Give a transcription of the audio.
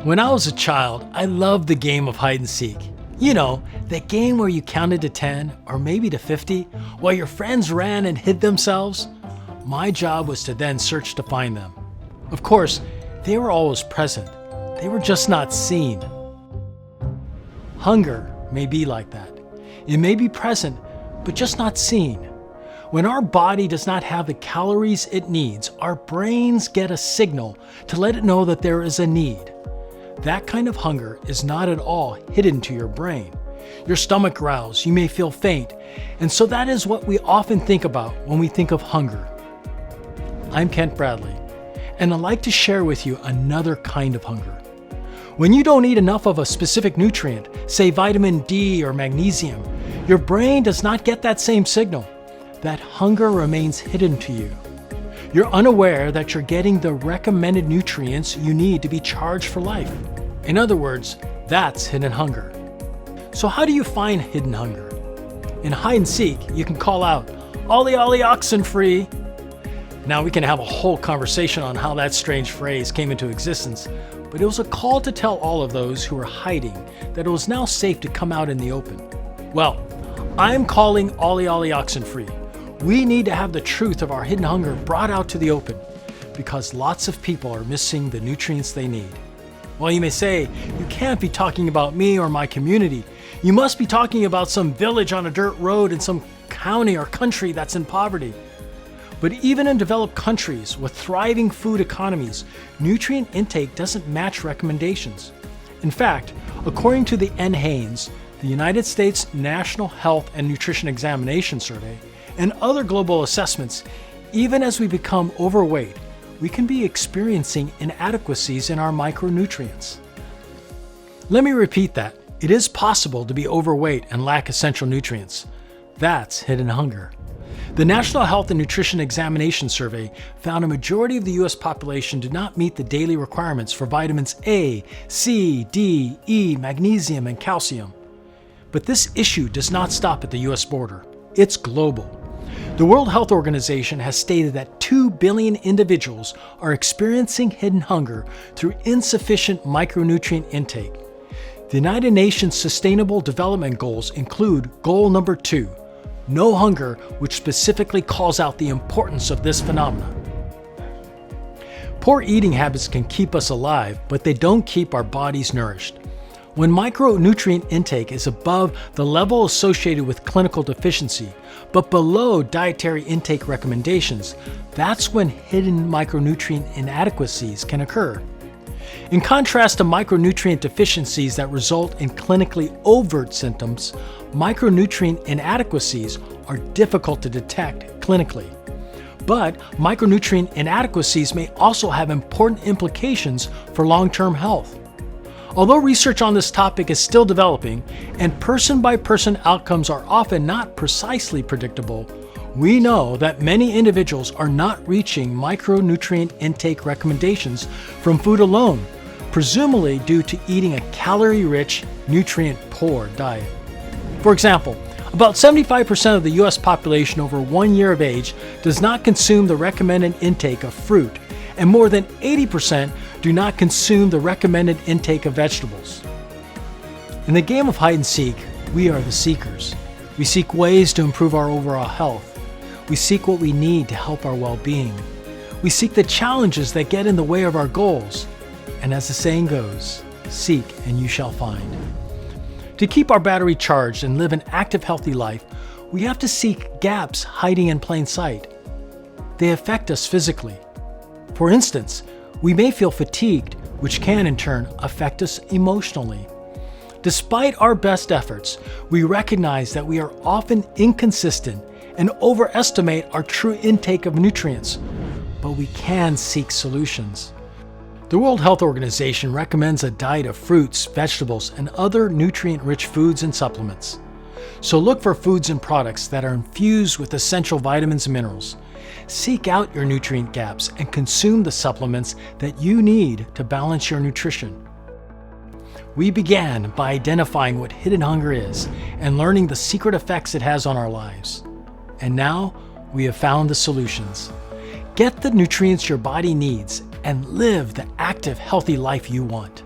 When I was a child, I loved the game of hide and seek. You know, that game where you counted to 10 or maybe to 50 while your friends ran and hid themselves. My job was to then search to find them. Of course, they were always present. They were just not seen. Hunger may be like that. It may be present, but just not seen. When our body does not have the calories it needs, our brains get a signal to let it know that there is a need. That kind of hunger is not at all hidden to your brain. Your stomach growls, you may feel faint, and so that is what we often think about when we think of hunger. I'm Kent Bradley, and I'd like to share with you another kind of hunger. When you don't eat enough of a specific nutrient, say vitamin D or magnesium, your brain does not get that same signal. That hunger remains hidden to you. You're unaware that you're getting the recommended nutrients you need to be charged for life. In other words, that's hidden hunger. So how do you find hidden hunger? In hide and seek, you can call out, "Ollie, ollie, oxen free." Now we can have a whole conversation on how that strange phrase came into existence, but it was a call to tell all of those who were hiding that it was now safe to come out in the open. Well, I'm calling Ollie, ollie, oxen free. We need to have the truth of our hidden hunger brought out to the open because lots of people are missing the nutrients they need. Well, you may say, you can't be talking about me or my community. You must be talking about some village on a dirt road in some county or country that's in poverty. But even in developed countries with thriving food economies, nutrient intake doesn't match recommendations. In fact, according to the NHANES, the United States National Health and Nutrition Examination Survey, and other global assessments, even as we become overweight, we can be experiencing inadequacies in our micronutrients. Let me repeat that. It is possible to be overweight and lack essential nutrients. That's hidden hunger. The National Health and Nutrition Examination Survey found a majority of the U.S. population did not meet the daily requirements for vitamins A, C, D, E, magnesium, and calcium. But this issue does not stop at the U.S. border. It's global. The World Health Organization has stated that 2 billion individuals are experiencing hidden hunger through insufficient micronutrient intake. The United Nations Sustainable Development Goals include goal number 2, no hunger, which specifically calls out the importance of this phenomenon. Poor eating habits can keep us alive, but they don't keep our bodies nourished. When micronutrient intake is above the level associated with clinical deficiency, but below dietary intake recommendations, that's when hidden micronutrient inadequacies can occur. In contrast to micronutrient deficiencies that result in clinically overt symptoms, micronutrient inadequacies are difficult to detect clinically. But micronutrient inadequacies may also have important implications for long-term health. Although research on this topic is still developing and person-by-person outcomes are often not precisely predictable, we know that many individuals are not reaching micronutrient intake recommendations from food alone, presumably due to eating a calorie-rich, nutrient-poor diet. For example, about 75% of the U.S. population over 1 year of age does not consume the recommended intake of fruit, and more than 80% do not consume the recommended intake of vegetables. In the game of hide and seek, we are the seekers. We seek ways to improve our overall health. We seek what we need to help our well-being. We seek the challenges that get in the way of our goals. And as the saying goes, seek and you shall find. To keep our battery charged and live an active, healthy life, we have to seek gaps hiding in plain sight. They affect us physically. For instance, we may feel fatigued, which can in turn affect us emotionally. Despite our best efforts, we recognize that we are often inconsistent and overestimate our true intake of nutrients, but we can seek solutions. The World Health Organization recommends a diet of fruits, vegetables, and other nutrient-rich foods and supplements. So look for foods and products that are infused with essential vitamins and minerals. Seek out your nutrient gaps and consume the supplements that you need to balance your nutrition. We began by identifying what hidden hunger is and learning the secret effects it has on our lives. And now we have found the solutions. Get the nutrients your body needs and live the active, healthy life you want.